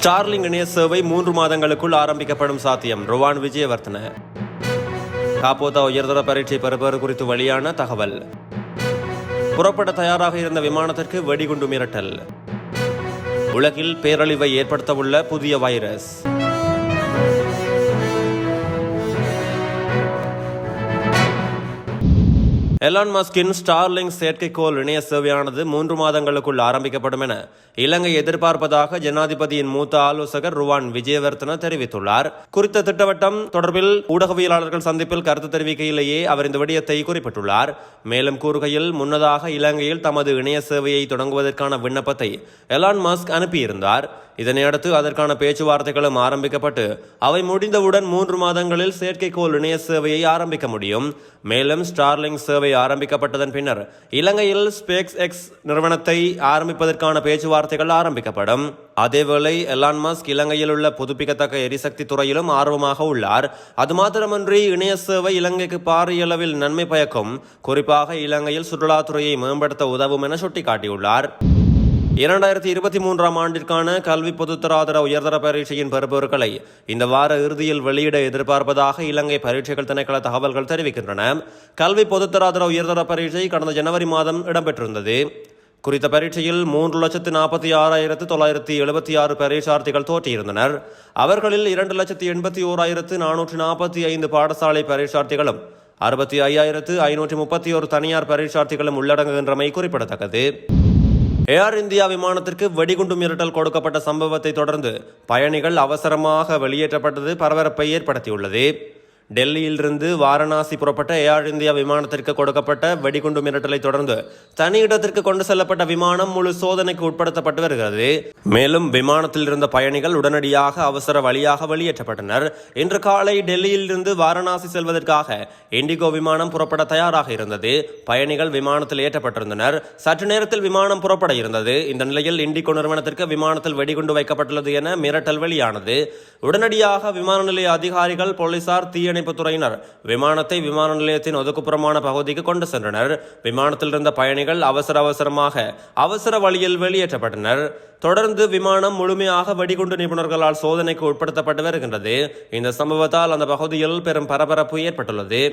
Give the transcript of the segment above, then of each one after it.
Starling இணைய சேவை 3 மாதங்களுக்குள் ஆரம்பிக்கப்படும் சாத்தியம். ருவான் விஜயவர்தன. காப்போதா உயர்தர பரீட்சை பெறுபவர் குறித்து வெளியான தகவல். புறப்பட தயாராக இருந்த விமானத்திற்கு வெடிகுண்டு மிரட்டல். உலகில் பேரழிவை ஏற்படுத்தவுள்ள புதிய வைரஸ். எலான் மஸ்கின் ஸ்டார்லிங் செயற்கைக்கோள் இணைய சேவையானது 3 மாதங்களுக்குள் ஆரம்பிக்கப்படும் என இலங்கை எதிர்பார்ப்பதாக ஜனாதிபதியின் மூத்த ஆலோசகர் ருவான் விஜயவர்தன தெரிவித்துள்ளார். குறித்த திட்டவட்டம் தொடர்பில் ஊடகவியலாளர்கள் சந்திப்பில் கருத்து தெரிவிக்கையிலேயே அவர் இந்த விடயத்தை குறிப்பிட்டுள்ளார். மேலும் கூறுகையில், முன்னதாக இலங்கையில் தமது இணைய சேவையை தொடங்குவதற்கான விண்ணப்பத்தை எலான் மஸ்க் அனுப்பியிருந்தார். இதனையடுத்து அதற்கான பேச்சுவார்த்தைகளும் ஆரம்பிக்கப்பட்டு அவை முடிந்தவுடன் 3 மாதங்களில் செயற்கைக்கோள் இணைய சேவையை ஆரம்பிக்க முடியும். மேலும் ஸ்டார்லிங் சேவை ஆரம்பிக்கப்பட்டதன் பின்னர் இலங்கையில் ஸ்பேஸ் எக்ஸ் நிறுவனத்தை ஆரம்பிப்பதற்கான பேச்சுவார்த்தைகள் ஆரம்பிக்கப்படும். அதேவேளை எலான் மஸ்க் இலங்கையில் உள்ள புதுப்பிக்கத்தக்க எரிசக்தி துறையிலும் ஆர்வமாக உள்ளார். அது மாத்திரமன்றி இணைய சேவை இலங்கைக்கு பாரிய அளவில் நன்மை பயக்கும், குறிப்பாக இலங்கையில் சுற்றுலாத்துறையை மேம்படுத்த உதவும் என சுட்டிக்காட்டியுள்ளார். 2023ஆம் ஆண்டிற்கான கல்வி பொதுத்தராதர உயர்தர பரீட்சையின் பெறுபவர்களை இந்த வார இறுதியில் வெளியிட எதிர்பார்ப்பதாக இலங்கை பரீட்சைகள் திணைக்கள தகவல்கள் தெரிவிக்கின்றன. கல்வி பொதுத்தராதர உயர்தர பரீட்சை கடந்த ஜனவரி மாதம் இடம்பெற்றிருந்தது. குறித்த பரீட்சையில் 3,46,976 பரீட்சார்த்திகள் தோற்றியிருந்தனர். அவர்களில் 2,81,445 பாடசாலை பரீட்சார்த்திகளும் 65,531 தனியார் பரீட்சார்த்திகளும் உள்ளடங்குகின்றமை குறிப்பிடத்தக்கது. ஏர் இந்தியா விமானத்திற்கு வெடிகுண்டு மிரட்டல் கொடுக்கப்பட்ட சம்பவத்தை தொடர்ந்து பயணிகள் அவசரமாக வெளியேற்றப்பட்டது பரபரப்பை ஏற்படுத்தியுள்ளது. டெல்லியிலிருந்து வாரணாசி புறப்பட்ட ஏர் இந்தியா விமானத்திற்கு கொடுக்கப்பட்ட வெடிகுண்டு மிரட்டலை தொடர்ந்து தனி இடத்திற்கு கொண்டு செல்லப்பட்ட விமானம் முழு சோதனைக்கு உட்படுத்தப்பட்டு வருகிறது. மேலும் விமானத்தில் இருந்த பயணிகள் உடனடியாக அவசர வழியாக வெளியேற்றப்பட்டனர். இன்று காலை டெல்லியிலிருந்து வாரணாசி செல்வதற்காக இண்டிகோ விமானம் புறப்பட தயாராக இருந்தது. பயணிகள் விமானத்தில் ஏற்றப்பட்டிருந்தனர். சற்று நேரத்தில் விமானம் புறப்பட இருந்தது. இந்த நிலையில் இண்டிகோ நிறுவனத்திற்கு விமானத்தில் வெடிகுண்டு வைக்கப்பட்டுள்ளது என மிரட்டல் வெளியானது. உடனடியாக விமான நிலைய அதிகாரிகள், போலீசார், தீயணைப்பு துறையினர் விமானத்தை விமான நிலையத்தின் ஒதுக்குப்புறமான பகுதிக்கு கொண்டு சென்றனர். விமானத்தில் இருந்த பயணிகள் அவசர வழியில் வெளியேற்றப்பட்டனர். தொடர்ந்து விமானம் முழுமையாக வெடிகுண்டு நிபுணர்களால் சோதனைக்கு உட்படுத்தப்பட்டு வருகின்றது. இந்த சம்பவத்தால் அந்த பகுதியில் பெரும் பரபரப்பு ஏற்பட்டுள்ளது.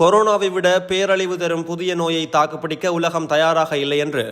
கொரோனாவை விட பேரழிவு தரும் புதிய நோயை தாக்குப்பிடிக்க உலகம் தயாராக இல்லை என்று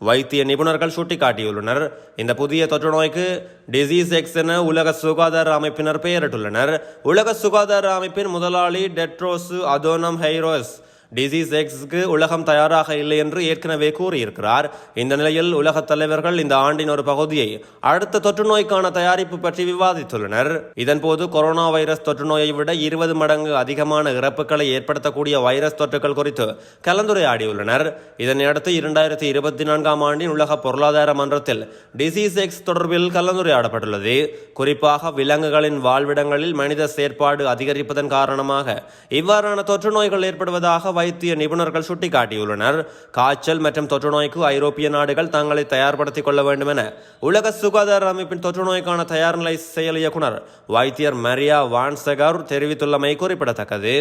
வைத்திய நிபுணர்கள் சுட்டிக்காட்டியுள்ளனர். இந்த புதிய தொற்று நோய்க்கு டிசீஸ் எக்ஸ் என உலக சுகாதார அமைப்பினர் பெயரிட்டுள்ளனர். உலக சுகாதார அமைப்பின் முதலாளி டெட்ரோஸ் அதோனம் ஹெய்ரோஸ் டிசீஸ் எக்ஸ்க்கு உலகம் தயாராக இல்லை என்று ஏற்கனவே கூறியிருக்கிறார். இந்த நிலையில் உலக தலைவர்கள் இந்த ஆண்டின் ஒரு பகுதியை அடுத்த தொற்று நோய்க்கான தயாரிப்பு பற்றி விவாதித்துள்ளனர். இதன்போது கொரோனா வைரஸ் தொற்று நோயை விட 20 மடங்கு அதிகமான இறப்புகளை ஏற்படுத்தக்கூடிய வைரஸ் தொற்றுகள் குறித்து கலந்துரையாடியுள்ளனர். இதனையடுத்து 2024ஆம் ஆண்டின் உலக பொருளாதார மன்றத்தில் டிசீஸ் எக்ஸ் தொடர்பில் கலந்துரையாடப்பட்டுள்ளது. குறிப்பாக விலங்குகளின் வாழ்விடங்களில் மனித செயற்பாடு அதிகரிப்பதன் காரணமாக இவ்வாறான தொற்று நோய்கள் ஏற்படுவதாக வைத்திய நிபுணர்கள் சுட்டிக்காட்டியுள்ளனர். காய்ச்சல் மற்றும் தொற்று நோய்க்கு ஐரோப்பிய நாடுகள் தங்களை தயார்படுத்திக் கொள்ள வேண்டும் என உலக சுகாதார அமைப்பின் தொற்று நோய்க்கான தயார்நிலை செயல் இயக்குனர் வைத்தியர் மரியா வான்செகர் தெரிவித்துள்ளமை குறிப்பிடத்தக்கது.